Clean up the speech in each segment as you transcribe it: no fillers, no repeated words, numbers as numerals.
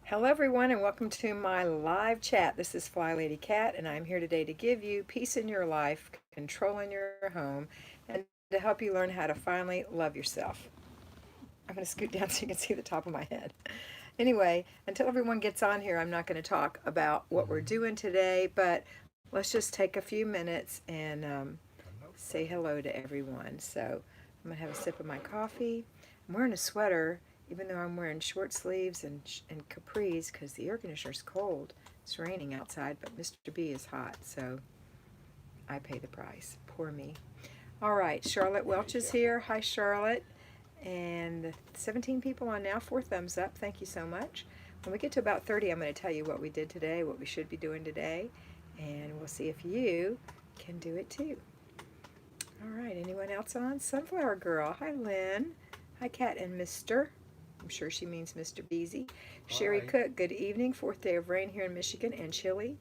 Hello, everyone, and welcome to my live chat. This is Flylady KAT, and I'm here today to give you peace in your life, control in your home, and to help you learn how to finally love yourself. I'm going to scoot down so you can see the top of my head. Anyway, until everyone gets on here, I'm not going to talk about what we're doing today, but let's just take a few minutes and say hello to everyone. So I'm going to have a sip of my coffee. I'm wearing a sweater, even though I'm wearing short sleeves and capris because the air conditioner's cold. It's raining outside, but Mr. B is hot, so I pay the price. Poor me. All right, Charlotte Welch is here. Hi, Charlotte. And the 17 people on now, 4 thumbs up. Thank you so much. When we get to about 30, I'm going to tell you what we did today, what we should be doing today, and we'll see if you can do it too. All right, anyone else on? Sunflower Girl. Hi, Lynn. Hi, Kat and Mr. I'm sure she means Mr. Beasy. Sherry Hi. Cook, good evening. Fourth day of rain here in Michigan and chilly.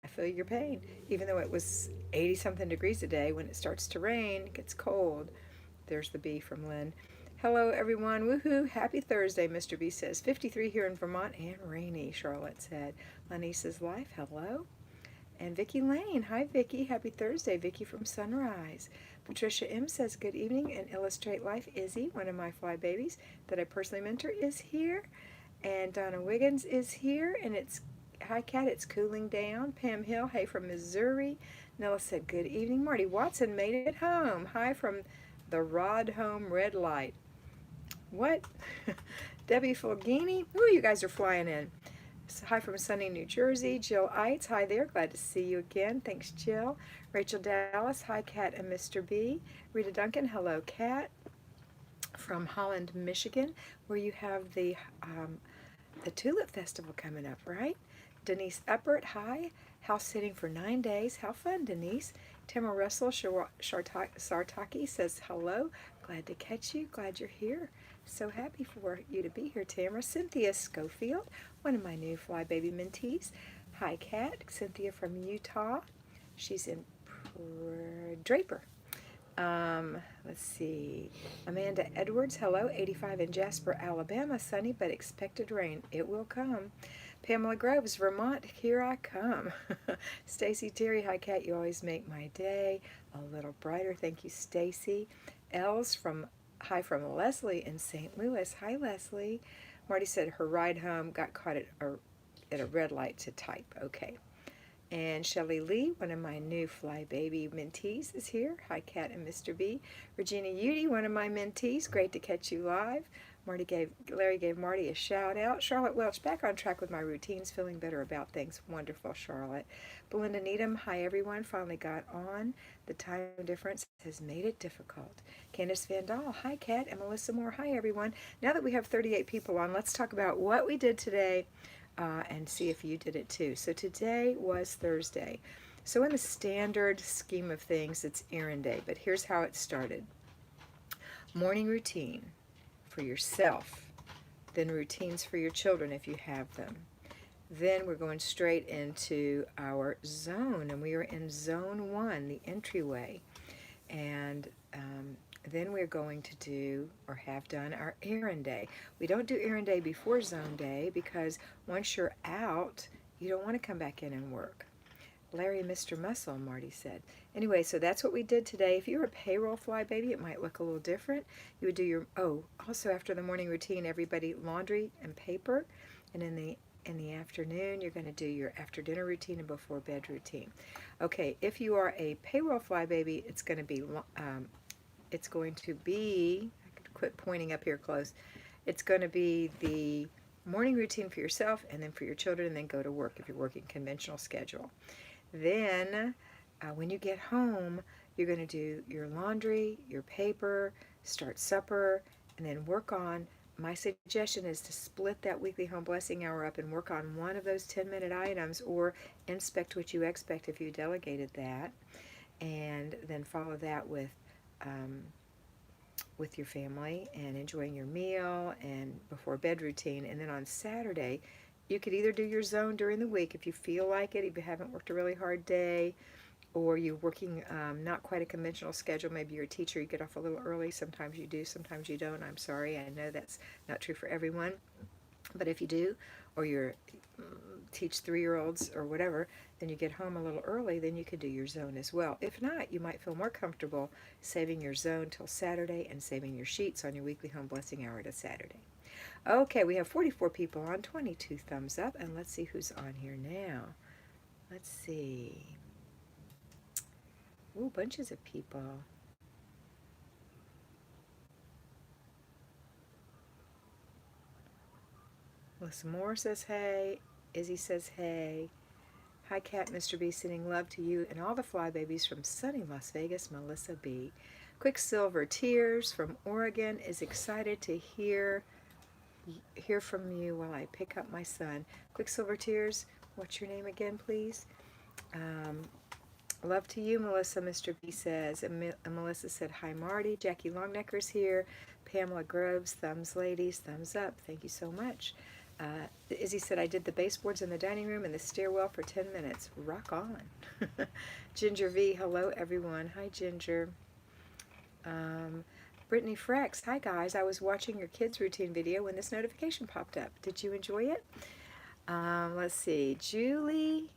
I feel your pain. Even though it was 80 something degrees today, when it starts to rain, it gets cold. There's the B from Lynn. Hello, everyone. Woohoo. Happy Thursday, Mr. B says. 53 here in Vermont and rainy, Charlotte said. Lanisa's Life, hello. And Vicki Lane. Hi, Vicki. Happy Thursday. Vicki from Sunrise. Patricia M. says, good evening. And Illustrate Life, Izzy, one of my fly babies that I personally mentor, is here. And Donna Wiggins is here. And it's, hi, Kat, it's cooling down. Pam Hill, hey, from Missouri. Nella said, good evening. Marty Watson made it home. Hi from the Rod Home Red Light. What? Debbie Fulgini? Ooh, you guys are flying in. Hi from sunny New Jersey. Jill Eitz, hi there. Glad to see you again. Thanks, Jill. Rachel Dallas, hi, Kat and Mr. B. Rita Duncan, hello, Kat. From Holland, Michigan, where you have the Tulip Festival coming up, right? Denise Eppert, hi. House sitting for 9 days. How fun, Denise. Tamara Russell Sartaki says hello. Glad to catch you. Glad you're here. So happy for you to be here, Tamara. Cynthia Schofield, one of my new Fly Baby mentees. Hi, Kat. Cynthia from Utah. She's in Draper. Let's see. Amanda Edwards, hello. 85 in Jasper, Alabama. Sunny but expected rain. It will come. Pamela Groves, Vermont. Here I come. Stacy Terry, hi, Kat. You always make my day a little brighter. Thank you, Stacy. Els from hi from Leslie in St. Louis. Hi, Leslie. Marty said her ride home got caught at a red light to type. Okay. And Shelley Lee, one of my new Fly Baby mentees, is here. Hi, Kat and Mr. B. Regina Udy, one of my mentees. Great to catch you live. Larry gave Marty a shout out. Charlotte Welch, back on track with my routines, feeling better about things. Wonderful, Charlotte. Belinda Needham, hi everyone. Finally got on. The time difference has made it difficult. Candace Van Dahl, hi Kat. And Melissa Moore, hi everyone. Now that we have 38 people on, let's talk about what we did today and see if you did it too. So today was Thursday. So in the standard scheme of things, it's errand day, but here's how it started. Morning routine for yourself, then routines for your children if you have them. Then we're going straight into our zone, and we are in zone 1, the entryway. And then we're going to do or have done our errand day. We don't do errand day before zone day because once you're out, you don't want to come back in and work. Larry, Mr. Muscle, Marty said. Anyway, so that's what we did today. If you were a payroll fly baby, it might look a little different. You would do your, also after the morning routine, everybody laundry and paper. And in the afternoon, you're going to do your after dinner routine and before bed routine. Okay, if you are a payroll fly baby, I could quit pointing up here close. It's going to be the morning routine for yourself and then for your children, and then go to work if you're working conventional schedule. Then, when you get home, you're going to do your laundry, your paper, start supper, and then work on. My suggestion is to split that weekly home blessing hour up and work on one of those 10-minute items, or inspect what you expect if you delegated that, and then follow that with your family and enjoying your meal and before bed routine. And then on Saturday, you could either do your zone during the week if you feel like it, if you haven't worked a really hard day, or you're working not quite a conventional schedule. Maybe you're a teacher, you get off a little early. Sometimes you do, sometimes you don't. I'm sorry, I know that's not true for everyone. But if you do, or you're teach 3-year-olds or whatever, then you get home a little early, then you can do your zone as well. If not, you might feel more comfortable saving your zone till Saturday and saving your sheets on your weekly home blessing hour to Saturday. Okay, we have 44 people on, 22 thumbs up, and let's see who's on here now. Let's see. Ooh, bunches of people. Melissa Moore says hey. Izzy says hey. Hi, Kat, Mr. B, sending love to you and all the fly babies from sunny Las Vegas, Melissa B. Quicksilver Tears from Oregon is excited to hear from you while I pick up my son. Quicksilver Tears, what's your name again, please? Love to you, Melissa, Mr. B says. And Melissa said, hi, Marty. Jackie Longnecker's here. Pamela Groves, thumbs, ladies, thumbs up. Thank you so much. Izzy said, I did the baseboards in the dining room and the stairwell for 10 minutes. Rock on. Ginger V, hello, everyone. Hi, Ginger. Brittany Frex, hi, guys. I was watching your kids' routine video when this notification popped up. Did you enjoy it? Let's see. Julie.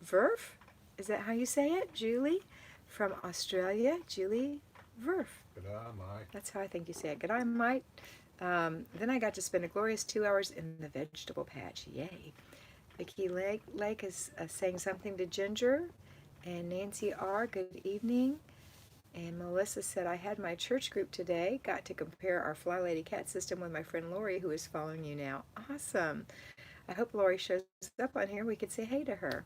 Verf? Is that how you say it? Julie from Australia. Julie Verf. G'day, mate. That's how I think you say it. G'day, mate. Then I got to spend a glorious 2 hours in the vegetable patch. Yay. Vicki Lake is saying something to Ginger. And Nancy R., good evening. And Melissa said, I had my church group today. Got to compare our Flylady KAT system with my friend Lori, who is following you now. Awesome. I hope Lori shows up on here. We could say hey to her.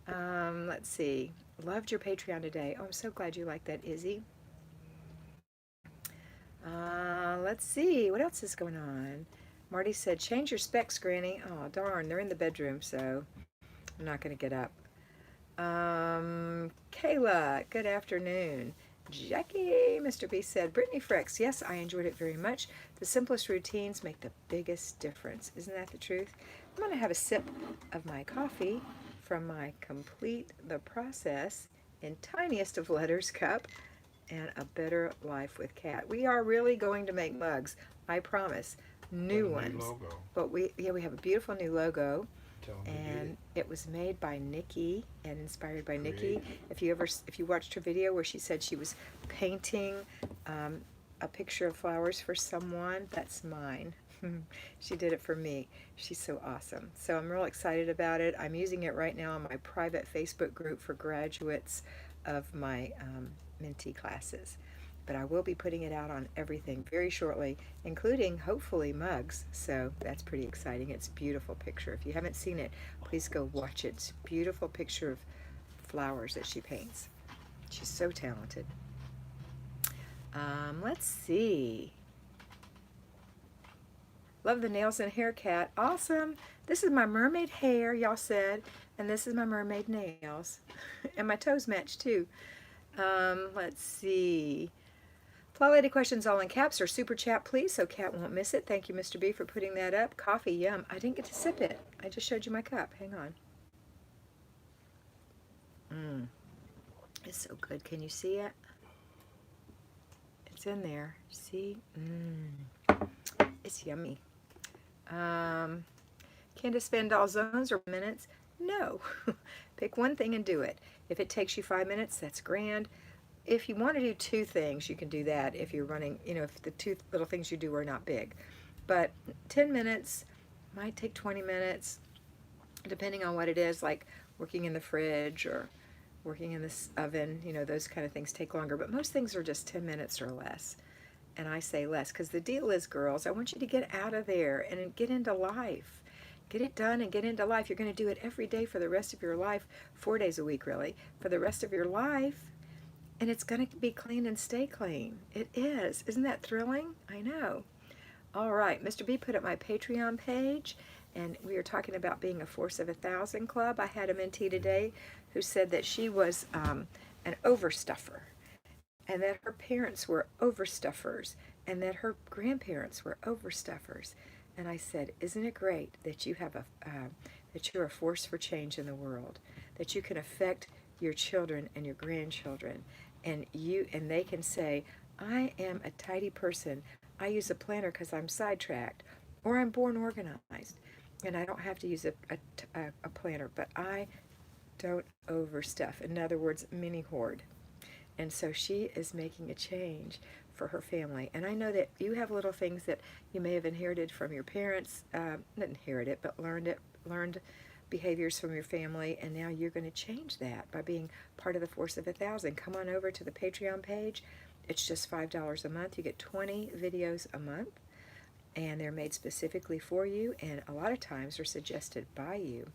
Let's see. Loved your Patreon today. Oh, I'm so glad you like that, Izzy. Let's see. What else is going on? Marty said, change your specs, Granny. Oh, darn. They're in the bedroom, so I'm not going to get up. Kayla, good afternoon. Jackie, Mr. B said, Brittany Frex, yes, I enjoyed it very much. The simplest routines make the biggest difference. Isn't that the truth? I'm going to have a sip of my coffee from my Complete the Process in tiniest of letters cup and A Better Life with Kat. We are really going to make mugs, I promise. New ones. New logo. But we have a beautiful new logo. Tell them And it was made by Nikki and inspired by Nikki. If you watched her video where she said she was painting a picture of flowers for someone, that's mine. She did it for me. She's so awesome. So I'm real excited about it. I'm using it right now in my private Facebook group for graduates of my mentee classes. But I will be putting it out on everything very shortly, including, hopefully, mugs. So that's pretty exciting. It's a beautiful picture. If you haven't seen it, please go watch it. It's a beautiful picture of flowers that she paints. She's so talented. Let's see. Love the nails and hair, Kat. Awesome. This is my mermaid hair, y'all said, and this is my mermaid nails. And my toes match, too. Let's see. Flylady questions all in caps or super chat, please, so Kat won't miss it. Thank you, Mr. B, for putting that up. Coffee, yum. I didn't get to sip it. I just showed you my cup. Hang on. It's so good. Can you see it? It's in there. See? It's yummy. Can to spend all zones or minutes? No. Pick one thing and do it. If it takes you 5 minutes, that's grand. If you want to do 2 things, you can do that if you're running, if the 2 little things you do are not big. But 10 minutes might take 20 minutes, depending on what it is, like working in the fridge or working in this oven, those kind of things take longer. But most things are just 10 minutes or less. And I say less because the deal is, girls, I want you to get out of there and get into life. Get it done and get into life. You're going to do it every day for the rest of your life, 4 days a week, really, for the rest of your life. And it's going to be clean and stay clean. It is. Isn't that thrilling? I know. All right. Mr. B put up my Patreon page, and we were talking about being a Force of 1,000 club. I had a mentee today who said that she was an overstuffer, and that her parents were overstuffers, and that her grandparents were overstuffers. And I said, isn't it great that you have that you're a force for change in the world, that you can affect your children and your grandchildren, and they can say, I am a tidy person. I use a planner because I'm sidetracked or I'm born organized and I don't have to use a planner, but I don't overstuff. In other words, mini hoard. And so she is making a change for her family. And I know that you have little things that you may have inherited from your parents, not inherited, but learned behaviors from your family, and now you're going to change that by being part of the Force of 1,000. Come on over to the Patreon page. It's just $5 a month. You get 20 videos a month, and they're made specifically for you, and a lot of times are suggested by you.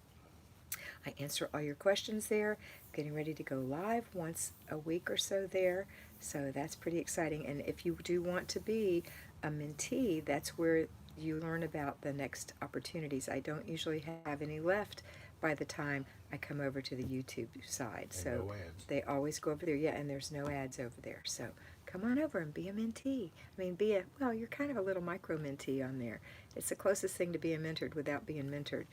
I answer all your questions there. Getting ready to go live once a week or so there, so that's pretty exciting. And if you do want to be a mentee, that's where you learn about the next opportunities. I don't usually have any left by the time I come over to the YouTube side. And so no ads. they always go over there. Yeah, and there's no ads over there. So come on over and be a mentee. I mean, well, you're kind of a little micro mentee on there. It's the closest thing to being mentored without being mentored.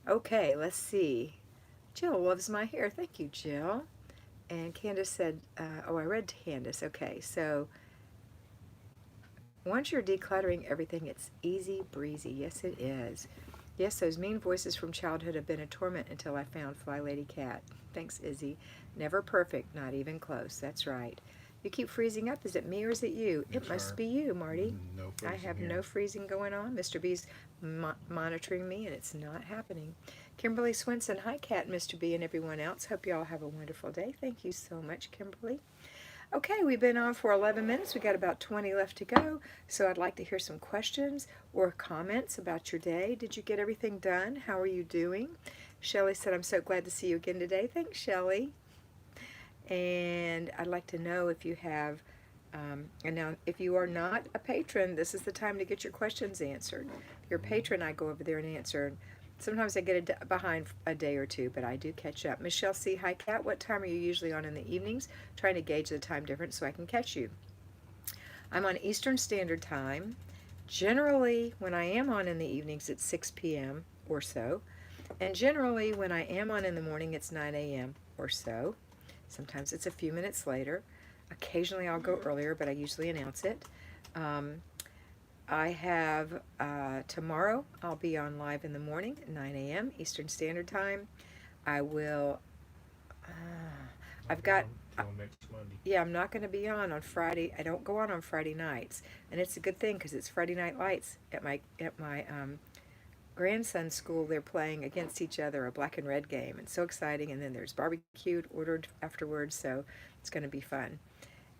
Okay, let's see. Jill loves my hair. Thank you, Jill. And Candace said, oh, I read Candace. Okay, so once you're decluttering everything, it's easy breezy. Yes, it is. Yes, those mean voices from childhood have been a torment until I found Flylady KAT. Thanks, Izzy. Never perfect, not even close. That's right. You keep freezing up. Is it me or is it you? Yes, It must sir. be you, Marty. No I freezing have here. no freezing going on. Mr. B's monitoring me, and it's not happening. Kimberly Swinson, hi, Kat, Mr. B, and everyone else. Hope you all have a wonderful day. Thank you so much, Kimberly. Okay, we've been on for 11 minutes. We got about 20 left to go. So I'd like to hear some questions or comments about your day. Did you get everything done? How are you doing? Shelley said, I'm so glad to see you again today. Thanks, Shelley. And I'd like to know if you have, and now if you are not a patron, this is the time to get your questions answered. If you're a patron, I go over there and answer. Sometimes I get behind a day or two, but I do catch up. Michelle C. Hi, Kat. What time are you usually on in the evenings? Trying to gauge the time difference so I can catch you. I'm on Eastern Standard Time. Generally, when I am on in the evenings, it's 6 p.m. or so. And generally, when I am on in the morning, it's 9 a.m. or so. Sometimes it's a few minutes later. Occasionally, I'll go earlier, but I usually announce it. I have, tomorrow, I'll be on live in the morning, 9 a.m. Eastern Standard Time. I will, I've got, Until next Monday. yeah, I'm not going to be on Friday. I don't go on Friday nights. And it's a good thing because it's Friday Night Lights at my grandson's school. They're playing against each other, a black and red game. It's so exciting. And then there's barbecue ordered afterwards, so it's going to be fun.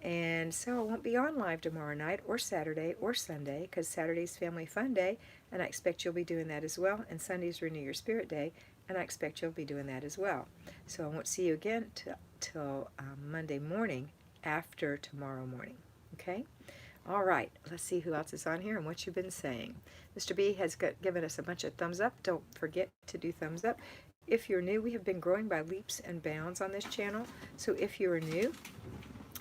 And so I won't be on live tomorrow night or Saturday or Sunday because Saturday's Family Fun Day, and I expect you'll be doing that as well. And Sunday's Renew Your Spirit Day, and I expect you'll be doing that as well. So I won't see you again till Monday morning after tomorrow morning. Okay? All right. Let's see who else is on here and what you've been saying. Mr. B has given us a bunch of thumbs up. Don't forget to do thumbs up. If you're new, we have been growing by leaps and bounds on this channel. So if you're new,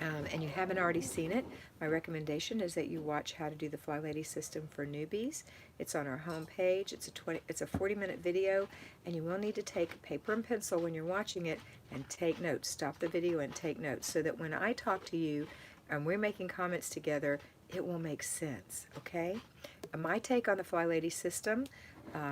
and you haven't already seen it, my recommendation is that you watch How to Do the Flylady System for Newbies. It's on our home page. It's a 40-minute video, and you will need to take paper and pencil when you're watching it and take notes. Stop the video and take notes so that when I talk to you and we're making comments together, it will make sense, okay? My take on the Flylady system,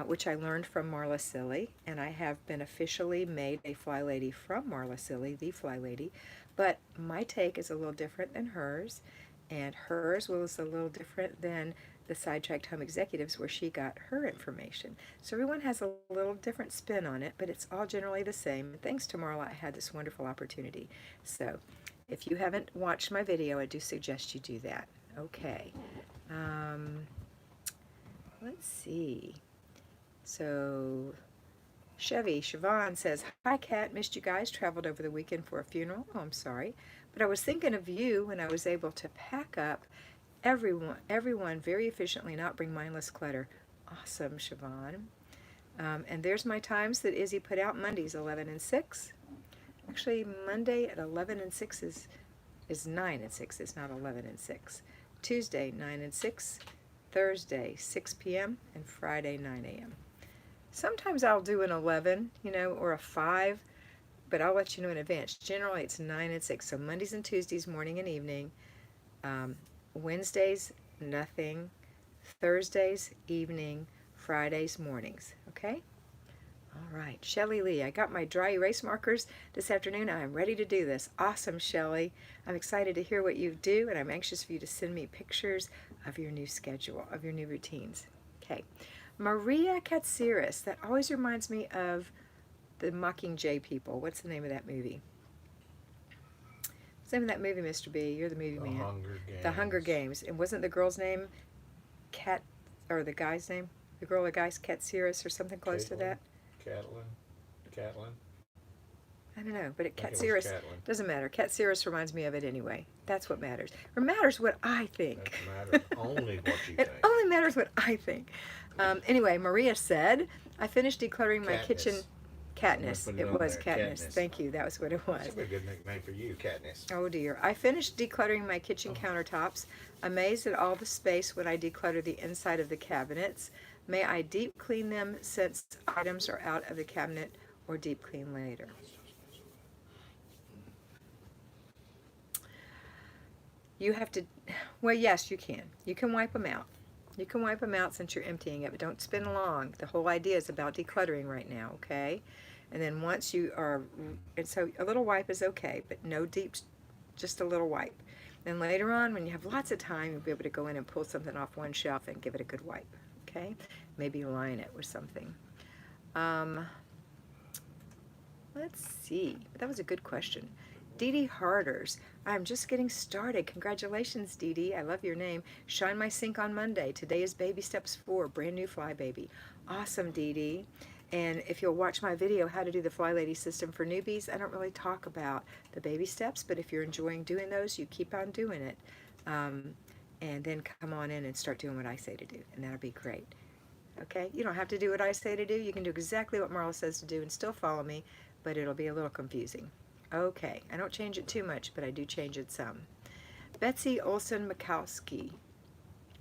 which I learned from Marla Silly, and I have been officially made a Flylady from Marla Silly, the Flylady. But my take is a little different than hers, and hers was a little different than the Sidetracked Home Executives where she got her information. So everyone has a little different spin on it, but it's all generally the same. Thanks to Marla, I had this wonderful opportunity. So if you haven't watched my video, I do suggest you do that. Okay. Let's see. So Siobhan says, hi, Kat. Missed you guys. Traveled over the weekend for a funeral. Oh, I'm sorry. But I was thinking of you when I was able to pack up everyone very efficiently, not bring mindless clutter. Awesome, Siobhan. And there's my times that Izzy put out. Mondays, 11 and 6. Actually, Monday at 11 and 6 is 9 and 6. It's not 11 and 6. Tuesday, 9 and 6. Thursday, 6 p.m. And Friday, 9 a.m. Sometimes I'll do an 11, or a 5, but I'll let you know in advance. Generally, it's 9 and 6. So Mondays and Tuesdays, morning and evening. Wednesdays, nothing. Thursdays evening, Fridays mornings. Okay? All right. Shelly Lee, I got my dry erase markers this afternoon. I'm ready to do this. Awesome, Shelly. I'm excited to hear what you do, and I'm anxious for you to send me pictures of your new schedule, of your new routines. Okay. Maria Katsiris. That always reminds me of the Mockingjay people. What's the name of that movie? What's the name of that movie, Mr. B? You're the movie man. Hunger Games. The Hunger Games. And wasn't the girl's name Cat, or the guy's name? The girl, the guy's Katsiris or something close to that? Catelyn. I don't know, but I think Cat it was Cirrus Catelyn. doesn't matter. Cat Cirrus reminds me of it anyway. That's what matters. It matters what I think. Doesn't matter. Only what you It think. only matters what I think. Anyway, Maria said, I finished decluttering my Katniss. kitchen. Katniss. Put it It on was there, Katniss. Katniss. Thank you. That was what it was. That's a good nickname for you, Katniss. Oh dear. I finished decluttering my kitchen countertops. Amazed at all the space when I declutter the inside of the cabinets. May I deep clean them since items are out of the cabinet, or deep clean later? You have to, well, yes, you can. You can wipe them out. You can wipe them out since you're emptying it, but don't spin long. The whole idea is about decluttering right now, okay? And then once you are, and so a little wipe is okay, but no deep, just a little wipe. Then later on, when you have lots of time, you'll be able to go in and pull something off one shelf and give it a good wipe, okay? Maybe line it with something. Let's see. That was a good question. Dee Dee Harders. I'm just getting started. Congratulations, Dee Dee. I love your name. Shine my sink on Monday. Today is baby steps 4. Brand new fly baby. Awesome, Dee Dee. And if you'll watch my video, how to do the Flylady system for newbies, I don't really talk about the baby steps, but if you're enjoying doing those, you keep on doing it. And then come on in and start doing what I say to do, and that'll be great. Okay? You don't have to do what I say to do. You can do exactly what Marla says to do and still follow me, but it'll be a little confusing. Okay, I don't change it too much, but I do change it some. Betsy Olson Mikowski.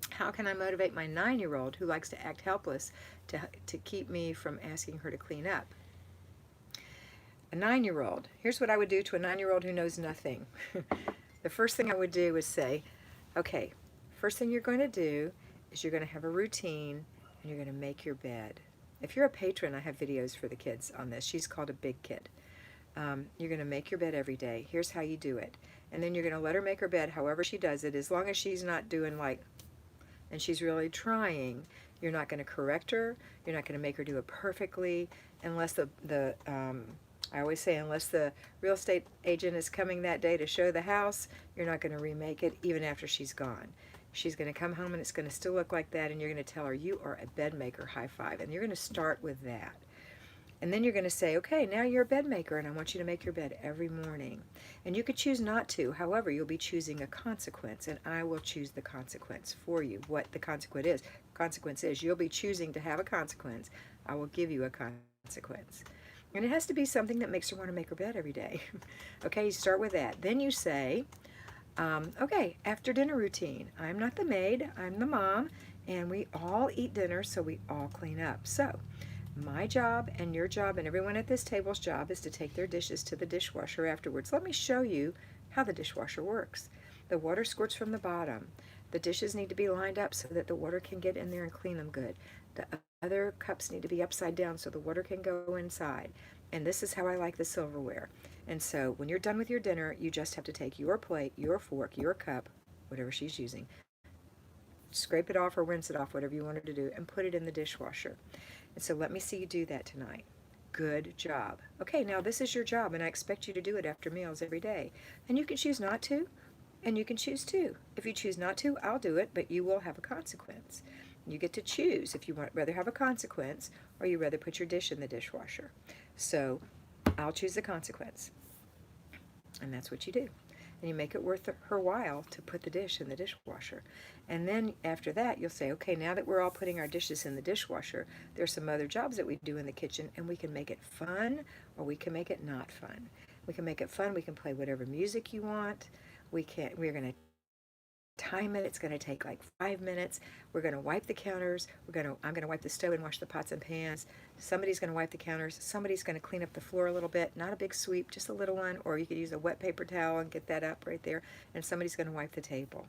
How can I motivate my 9-year-old who likes to act helpless to keep me from asking her to clean up? A 9-year-old. Here's what I would do to a 9-year-old who knows nothing. The first thing I would do is say, okay, first thing you're going to do is you're going to have a routine and you're going to make your bed. If you're a patron, I have videos for the kids on this. She's called a big kid. You're going to make your bed every day. Here's how you do it. And then you're going to let her make her bed however she does it, as long as she's not doing like, and she's really trying. You're not going to correct her. You're not going to make her do it perfectly, unless I always say, unless the real estate agent is coming that day to show the house, you're not going to remake it even after she's gone. She's going to come home and it's going to still look like that, and you're going to tell her, you are a bed maker, high five. And you're going to start with that. And then you're going to say, okay, now you're a bed maker and I want you to make your bed every morning. And you could choose not to. However, you'll be choosing a consequence, and I will choose the consequence for you, what the consequence is. You'll be choosing to have a consequence. I will give you a consequence. And it has to be something that makes her want to make her bed every day. Okay, you start with that. Then you say, okay, after dinner routine. I'm not the maid, I'm the mom, and we all eat dinner, so we all clean up. So, my job and your job and everyone at this table's job is to take their dishes to the dishwasher afterwards. Let me show you how the dishwasher works. The water squirts from the bottom. The dishes need to be lined up so that the water can get in there and clean them good. The other cups need to be upside down so the water can go inside. And this is how I like the silverware. And so when you're done with your dinner, you just have to take your plate, your fork, your cup, whatever she's using, scrape it off or rinse it off, whatever you want her to do, and put it in the dishwasher. And so let me see you do that tonight. Good job. Okay, now this is your job, and I expect you to do it after meals every day. And you can choose not to, and you can choose to. If you choose not to, I'll do it, but you will have a consequence. You get to choose if you want rather have a consequence or you rather put your dish in the dishwasher. So I'll choose the consequence. And that's what you do. And you make it worth her while to put the dish in the dishwasher. And then after that, you'll say, okay, now that we're all putting our dishes in the dishwasher, there's some other jobs that we do in the kitchen, and we can make it fun or we can make it not fun. We can make it fun. We can play whatever music you want. We're going to time it. It's going to take like 5 minutes. We're going to wipe the counters. I'm going to wipe the stove and wash the pots and pans. Somebody's going to wipe the counters. Somebody's going to clean up the floor a little bit. Not a big sweep, just a little one. Or you could use a wet paper towel and get that up right there. And somebody's going to wipe the table.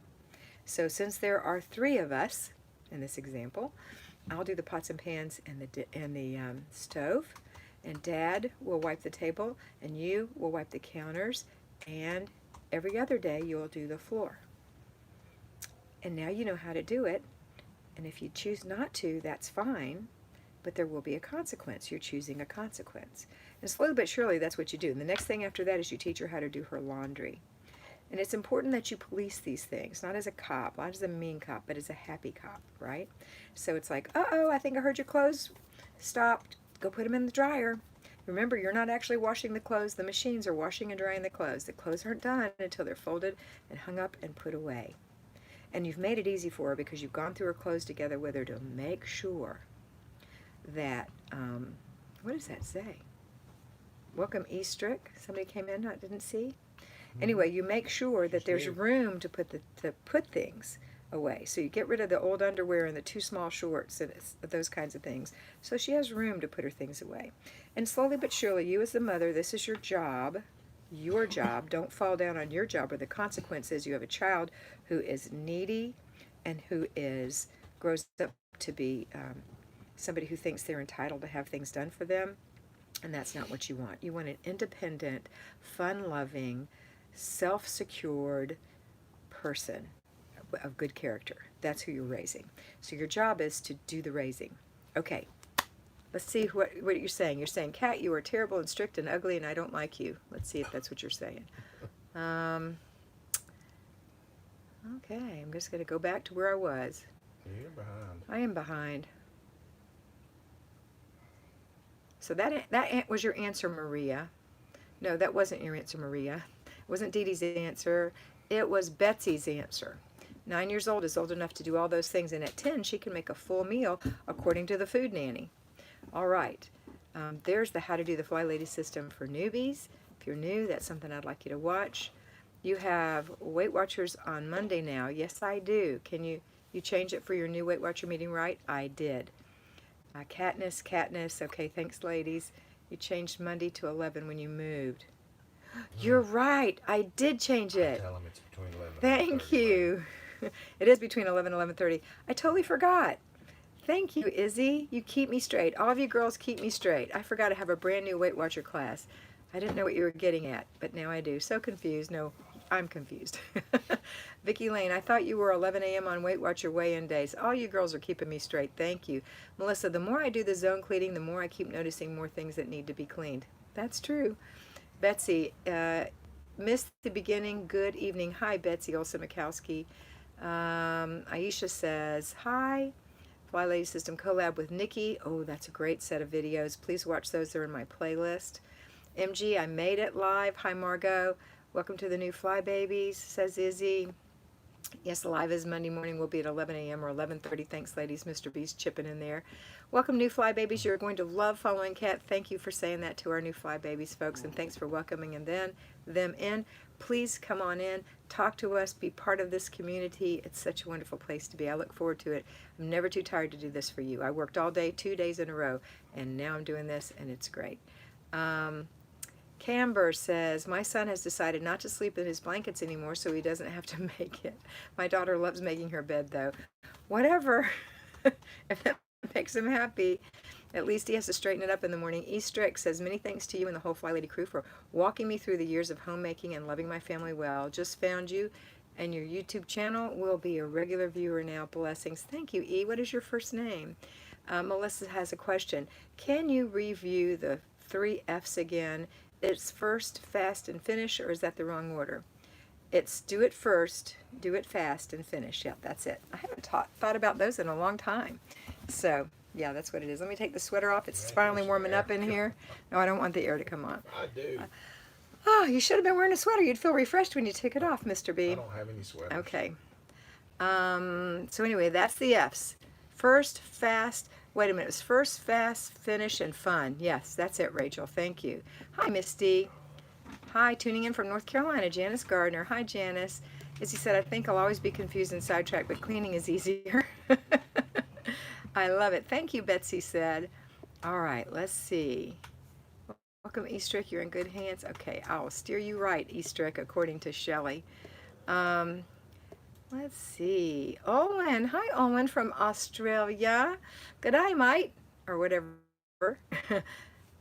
So since there are 3 of us in this example, I'll do the pots and pans and the stove, and Dad will wipe the table, and you will wipe the counters, and every other day you'll do the floor. And now you know how to do it, and if you choose not to, that's fine, but there will be a consequence. You're choosing a consequence. And slowly but surely, that's what you do. And the next thing after that is you teach her how to do her laundry. And it's important that you police these things, not as a cop, not as a mean cop, but as a happy cop, right? So it's like, uh-oh, I think I heard your clothes stopped. Go put them in the dryer. Remember, you're not actually washing the clothes. The machines are washing and drying the clothes. The clothes aren't done until they're folded and hung up and put away. And you've made it easy for her because you've gone through her clothes together with her to make sure that, what does that say? Welcome, Eastrick. Somebody came in I didn't see. Anyway, you make sure that there's room to put things away. So you get rid of the old underwear and the too small shorts and those kinds of things. So she has room to put her things away. And slowly but surely, you as the mother, this is your job. Your job. Don't fall down on your job, or the consequence is you have a child who is needy and who grows up to be somebody who thinks they're entitled to have things done for them. And that's not what you want. You want an independent, fun-loving, self-secured person of good character. That's who you're raising. So your job is to do the raising. Okay, let's see what you're saying. You're saying, Kat, you are terrible and strict and ugly and I don't like you. Let's see if that's what you're saying. Okay, I'm just going to go back to where I was. You're behind. I am behind. So that was your answer, Maria. No, that wasn't your answer, Maria. It wasn't Dee Dee's answer. It was Betsy's answer. 9 years old is old enough to do all those things, and at 10 she can make a full meal according to the food nanny. All right. There's the How to Do the Flylady system for newbies. If you're new, that's something I'd like you to watch. You have Weight Watchers on Monday now. Yes, I do. Can you change it for your new Weight Watcher meeting, right? I did. Katniss. Okay, thanks, ladies. You changed Monday to 11 when you moved. You're right. I did change it. Tell them it's between 11 and Thank you. It is between 11 and 11:30. I totally forgot. Thank you, Izzy. You keep me straight. All of you girls keep me straight. I forgot to have a brand new Weight Watcher class. I didn't know what you were getting at, but now I do. So confused. No, I'm confused. Vicki Lane, I thought you were 11 a.m. on Weight Watcher weigh-in days. All you girls are keeping me straight. Thank you. Melissa, the more I do the zone cleaning, the more I keep noticing more things that need to be cleaned. That's true. Betsy, missed the beginning. Good evening. Hi, Betsy Olsen-Mikowski. Aisha says, hi. Flylady System collab with Nikki. Oh, that's a great set of videos. Please watch those. They're in my playlist. MG, I made it live. Hi, Margot. Welcome to the new Fly Babies, says Izzy. Yes, live is Monday morning. We'll be at 11 a.m. or 11:30. Thanks, ladies. Mr. B's chipping in there. Welcome, new Fly Babies. You're going to love following Kat. Thank you for saying that to our new Fly Babies, folks, and thanks for welcoming them in. Please come on in, talk to us, be part of this community. It's such a wonderful place to be. I look forward to it. I'm never too tired to do this for you. I worked all day, 2 days in a row, and now I'm doing this, and it's great. Camber says, my son has decided not to sleep in his blankets anymore so he doesn't have to make it. My daughter loves making her bed, though. Whatever. If that makes him happy. At least he has to straighten it up in the morning. Eastrick says, many thanks to you and the whole Flylady crew for walking me through the years of homemaking and loving my family well. Just found you, and your YouTube channel will be a regular viewer now. Blessings. Thank you, E. What is your first name? Melissa has a question. Can you review the 3 F's again? It's first, fast, and finish, or is that the wrong order? It's do it first, do it fast, and finish. Yeah, that's it. I haven't thought about those in a long time. So, yeah, that's what it is. Let me take the sweater off. It's finally warming up in here. No, I don't want the air to come on. I do. Oh, you should have been wearing a sweater. You'd feel refreshed when you took it off, Mr. B. I don't have any sweaters. Okay. So anyway, that's the F's. First, fast. Wait a minute. It was first, fast, finish, and fun. Yes, that's it, Rachel. Thank you. Hi, Miss D. Hi, tuning in from North Carolina, Janice Gardner. Hi, Janice. As he said, I think I'll always be confused and sidetracked, but cleaning is easier. I love it. Thank you, Betsy said. All right, let's see. Welcome, Eastrick. You're in good hands. Okay, I'll steer you right, Eastrick, according to Shelley. Let's see. Owen. Hi, Owen from Australia. G'day, mate. Or whatever.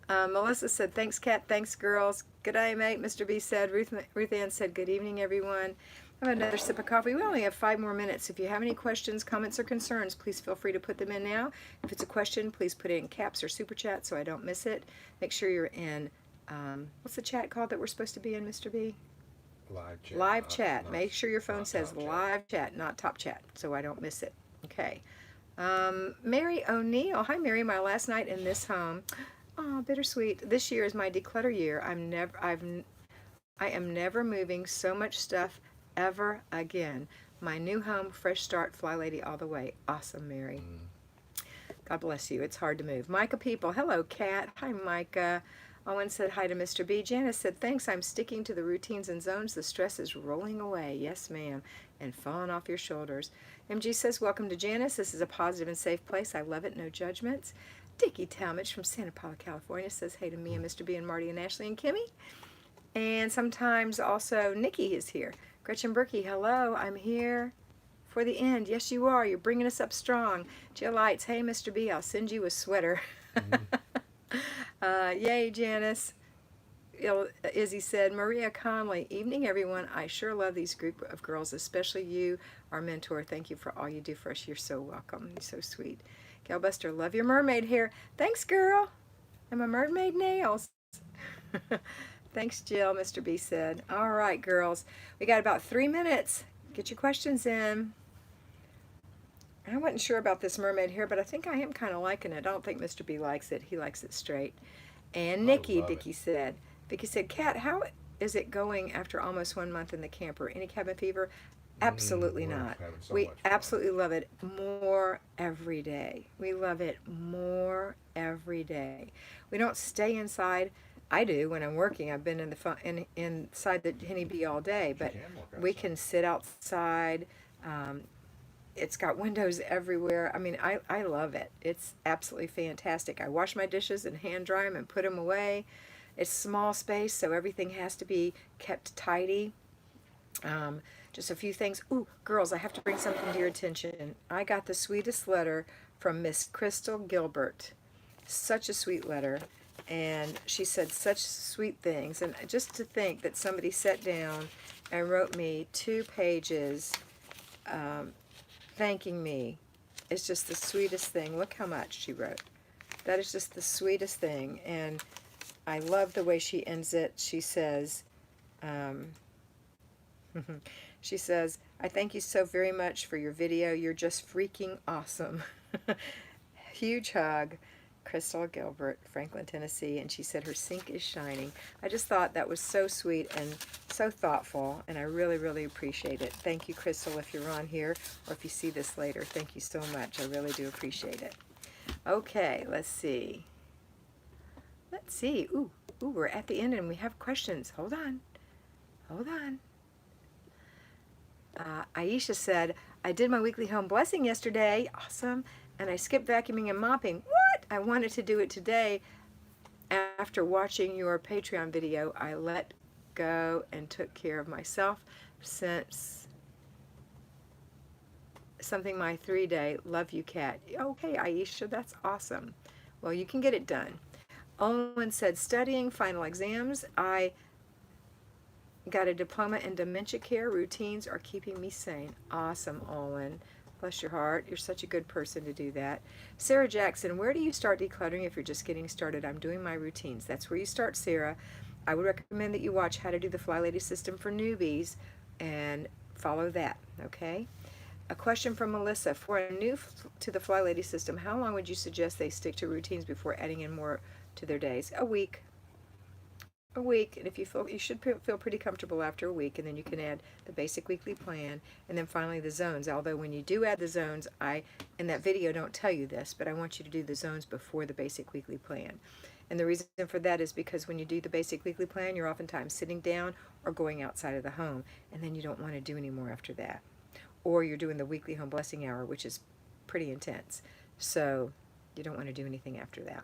Melissa said, thanks, Kat. Thanks, girls. G'day, mate. Mr. B said. Ruth Ann said, good evening, everyone. Have another sip of coffee. We only have 5 more minutes. If you have any questions, comments, or concerns, please feel free to put them in now. If it's a question, please put it in caps or super chat so I don't miss it. Make sure you're in, what's the chat called that we're supposed to be in, Mr. B? Live chat. Live chat. Make sure your phone not says top chat. live chat, not top chat, so I don't miss it. Okay. Mary O'Neill. Hi, Mary. My last night in this home. Oh, bittersweet. This year is my declutter year. I am never moving so much stuff ever again. My new home, fresh start, Flylady all the way. Awesome, Mary. God bless you. It's hard to move. Micah People. Hello, Kat. Hi, Micah. Owen said hi to Mr. B. Janice said, thanks. I'm sticking to the routines and zones. The stress is rolling away. Yes, ma'am. And falling off your shoulders. MG says, welcome to Janice. This is a positive and safe place. I love it. No judgments. Dickie Talmadge from Santa Paula, California says hey to me and Mr. B and Marty and Ashley and Kimmy. And sometimes also Nikki is here. Gretchen Berkey, hello. I'm here for the end. Yes, you are. You're bringing us up strong. Jill Lights, hey, Mr. B, I'll send you a sweater. Yay, Janice. Izzy said, Maria Conley, evening, everyone. I sure love these group of girls, especially you, our mentor. Thank you for all you do for us. You're so welcome. You're so sweet. Galbuster, love your mermaid hair. Thanks, girl. And my mermaid nails. Thanks, Jill, Mr. B said. All right, girls. We got about 3 minutes. Get your questions in. I wasn't sure about this mermaid hair, but I think I am kind of liking it. I don't think Mr. B likes it. He likes it straight. And Nikki, Vicky said, Kat, how is it going after almost 1 month in the camper? Any cabin fever? Absolutely not. We absolutely love it more every day. We love it more every day. We don't stay inside. I do when I'm working. I've been inside the Henny Bee all day, but we can sit outside. It's got windows everywhere. I mean, I love it. It's absolutely fantastic. I wash my dishes and hand dry them and put them away. It's small space, so everything has to be kept tidy. Just a few things. Ooh, girls, I have to bring something to your attention. I got the sweetest letter from Miss Crystal Gilbert. Such a sweet letter. And she said such sweet things. And just to think that somebody sat down and wrote me 2 pages thanking me is just the sweetest thing. Look how much she wrote. That is just the sweetest thing. And I love the way she ends it. She says, she says, I thank you so very much for your video. You're just freaking awesome. Huge hug. Crystal Gilbert, Franklin, Tennessee, and she said her sink is shining. I just thought that was so sweet and so thoughtful, and I really, really appreciate it. Thank you, Crystal, if you're on here, or if you see this later. Thank you so much. I really do appreciate it. Okay, let's see. Let's see. Ooh, we're at the end, and we have questions. Hold on. Hold on. Aisha said, I did my weekly home blessing yesterday. Awesome. And I skipped vacuuming and mopping. What? I wanted to do it today. After watching your Patreon video, I let go and took care of myself since something my 3-day. Love you, Kat. Okay, Aisha, that's awesome. Well, you can get it done. Owen said, studying final exams. I got a diploma in dementia care. Routines are keeping me sane. Awesome, Owen. Bless your heart. You're such a good person to do that. Sarah Jackson, where do you start decluttering if you're just getting started? I'm doing my routines. That's where you start, Sarah. I would recommend that you watch How to Do the Flylady System for Newbies and follow that, okay? A question from Melissa. For a new to the Flylady System, how long would you suggest they stick to routines before adding in more to their days? A week. A week, and if you feel, you should feel pretty comfortable after a week, and then you can add the basic weekly plan, and then finally the zones. Although when you do add the zones, I in that video don't tell you this, but I want you to do the zones before the basic weekly plan. And the reason for that is because when you do the basic weekly plan, you're oftentimes sitting down or going outside of the home, and then you don't want to do any more after that. Or you're doing the weekly home blessing hour, which is pretty intense, so you don't want to do anything after that.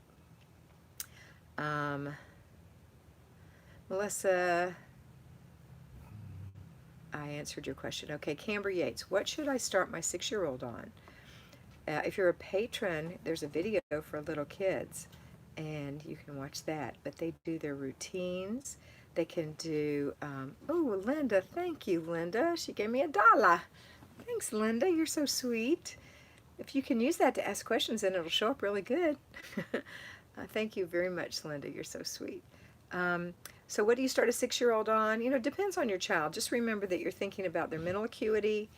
Melissa I answered your question. Okay, Camber Yates, what should I start my 6-year-old on? If you're a patron, there's a video for little kids, and you can watch that. But they do their routines. They can do, oh, Linda, thank you, Linda. She gave me $1. Thanks, Linda. You're so sweet. If you can use that to ask questions, then it'll show up really good. Thank you very much, Linda. You're so sweet. So what do you start a 6-year-old on? It depends on your child. Just remember that you're thinking about their mental acuity,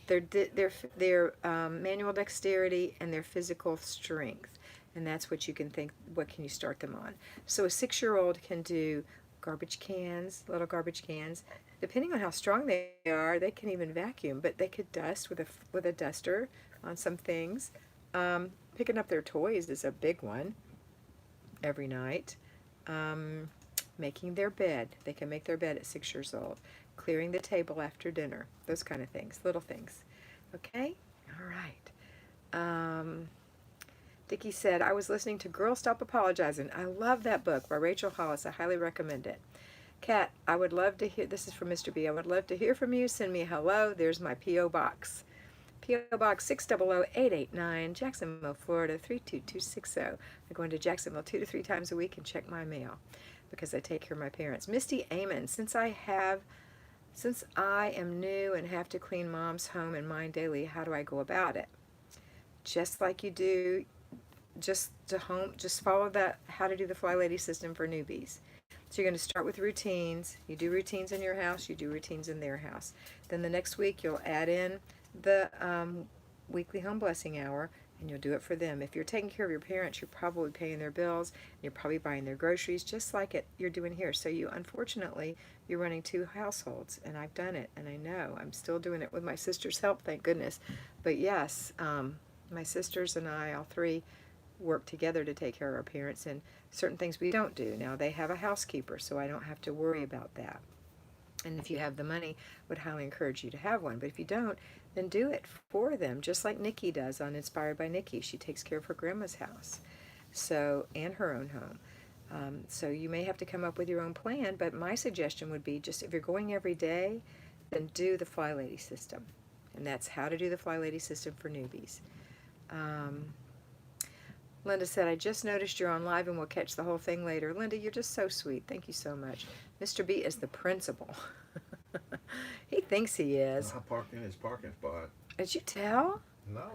their manual dexterity, and their physical strength. And that's what you can think, what can you start them on? So a 6-year-old can do garbage cans, little garbage cans. Depending on how strong they are, they can even vacuum, but they could dust with a duster on some things. Picking up their toys is a big one every night. Making their bed. They can make their bed at 6 years old. Clearing the table after dinner. Those kind of things. Little things. Okay? All right. Dickie said, I was listening to Girl Stop Apologizing. I love that book by Rachel Hollis. I highly recommend it. Kat, I would love to hear, this is from Mr. B. I would love to hear from you. Send me a hello. There's my P.O. Box. P.O. Box 600889, Jacksonville, Florida 32260. I go into Jacksonville 2 to 3 times a week and check my mail because I take care of my parents. Misty Amon, since I am new and have to clean Mom's home and mine daily, how do I go about it? Just like you do, just follow that how to do the Flylady system for newbies. So you're going to start with routines. You do routines in your house, you do routines in their house. Then the next week you'll add in the weekly home blessing hour, and you'll do it for them. If you're taking care of your parents, you're probably paying their bills, and you're probably buying their groceries, just like you're doing here. So unfortunately, you're running 2 households, and I've done it, and I know. I'm still doing it with my sister's help, thank goodness. But yes, my sisters and I, all 3, work together to take care of our parents, and certain things we don't do. Now, they have a housekeeper, so I don't have to worry about that. And if you have the money, I would highly encourage you to have one. But if you don't, then do it for them, just like Nikki does on Inspired by Nikki. She takes care of her grandma's house, and her own home. So you may have to come up with your own plan, but my suggestion would be just if you're going every day, then do the Flylady system. And that's how to do the Flylady system for newbies. Linda said, I just noticed you're on live and we'll catch the whole thing later. Linda, you're just so sweet. Thank you so much. Mr. B is the principal. He thinks he is. I parked in his parking spot. Did you tell? No.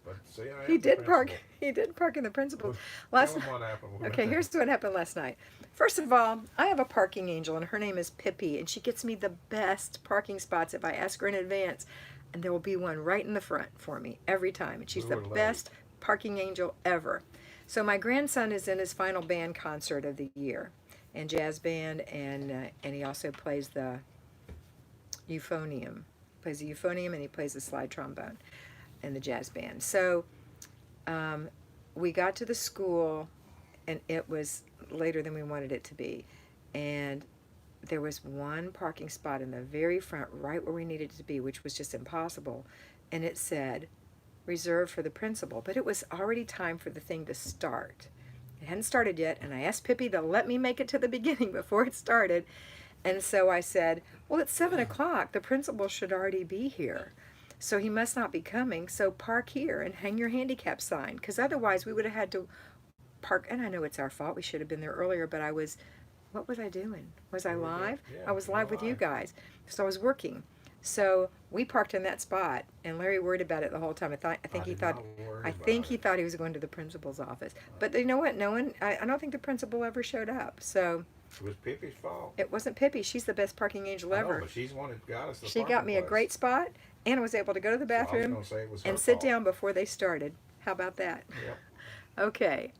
But see, I am He the did park. principal. He did park in the principal. Tell him what happened. Okay, here's what happened last night. First of all, I have a parking angel, and her name is Pippi, and she gets me the best parking spots if I ask her in advance, and there will be one right in the front for me every time, and she's the best parking angel ever. So my grandson is in his final band concert of the year, and jazz band, and he also plays the euphonium. Plays the euphonium, and he plays the slide trombone and the jazz band. So we got to the school, and it was later than we wanted it to be, and there was one parking spot in the very front, right where we needed it to be, which was just impossible, and it said reserved for the principal, but it was already time for the thing to start. It hadn't started yet, and I asked Pippi to let me make it to the beginning before it started, and so I said, well, it's 7 o'clock. The principal should already be here, so he must not be coming, so park here and hang your handicap sign, because otherwise we would have had to park, and I know it's our fault. We should have been there earlier, but what was I doing? Was I live? Yeah, I was live with you guys, so I was working. So we parked in that spot, and Larry worried about it the whole time. I think he thought he was going to the principal's office. But you know what? I don't think the principal ever showed up. So it was Pippi's fault. It wasn't Pippi. She's the best parking angel ever. But she's the one that got us the She got me a great spot, and I was able to go to the bathroom and sit down before they started. How about that? Yep. Okay.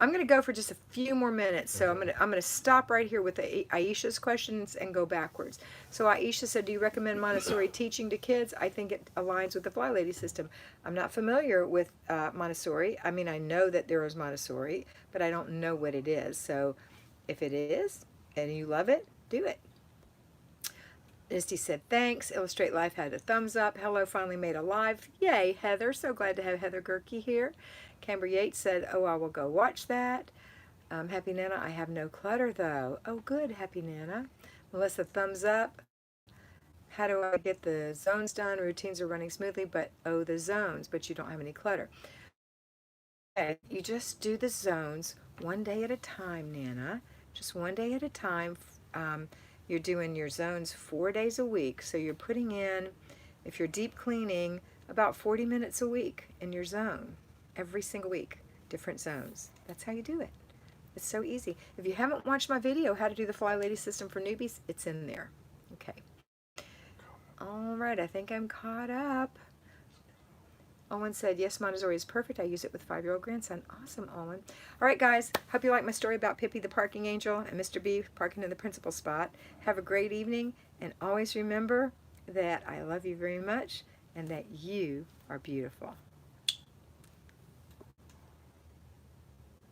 I'm going to go for just a few more minutes, so I'm going to stop right here with Aisha's questions and go backwards. So Aisha said, do you recommend Montessori teaching to kids? I think it aligns with the Flylady system. I'm not familiar with Montessori. I mean, I know that there is Montessori, but I don't know what it is. So if it is, and you love it, do it. Misty said, thanks. Illustrate Life had a thumbs up. Hello, finally made a live. Yay, Heather. So glad to have Heather Gerke here. Camber Yates said, oh, I will go watch that. Happy Nana, I have no clutter, though. Oh, good, Happy Nana. Melissa, thumbs up. How do I get the zones done? Routines are running smoothly, but oh, the zones, but you don't have any clutter. Okay, you just do the zones one day at a time, Nana. Just one day at a time. You're doing your zones 4 days a week. So you're putting in, if you're deep cleaning, about 40 minutes a week in your zone. Every single week, different zones. That's how you do it. It's so easy. If you haven't watched my video, How to Do the Flylady System for Newbies, it's in there. Okay. All right, I think I'm caught up. Owen said, yes, Montessori is perfect. I use it with 5-year-old grandson. Awesome, Owen. All right, guys. Hope you like my story about Pippi the parking angel and Mr. B parking in the principal spot. Have a great evening, and always remember that I love you very much and that you are beautiful.